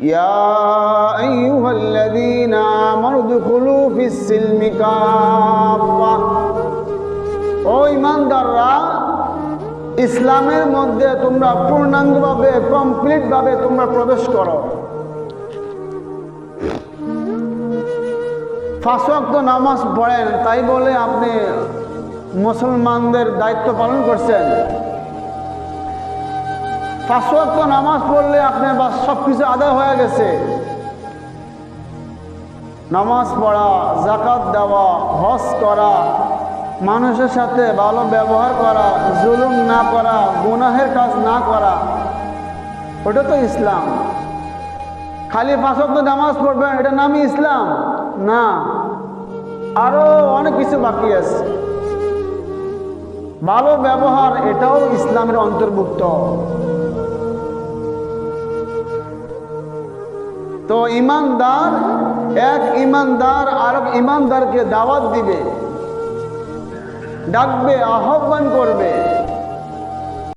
ইয়া আইয়ুহাল্লাযীনা আমানু দুখুলু ফিস-সিলমি কাফা, ও ঈমানদাররা, ইসলামের মধ্যে তোমরা পূর্ণাঙ্গভাবে কমপ্লিটভাবে তোমরা প্রবেশ করো। 5 ওয়াক্ত নামাজ পড়েন তাই বলে আপনি মুসলমানদের দায়িত্ব পালন করছেন? 5 ওয়াক্ত নামাজ পড়লে আপনার বাস সব কিছু আদায় হয়ে গেছে? নামাজ পড়া, যাকাত দেওয়া, হজ করা, মানুষের সাথে ভালো ব্যবহার করা, জুলুম না করা, গুনাহের কাজ না করা, ওটা তো ইসলাম। খালি 5 ওয়াক্ত নামাজ পড়বেন এটা নামই ইসলাম না, আরো অনেক কিছু বাকি আছে। ভালো ব্যবহার এটাও ইসলামের অন্তর্ভুক্ত। তো ইমানদার এক ইমানদার আরেক ইমানদারকে দাওয়াত দিবে, ডাকবে, আহ্বান করবে।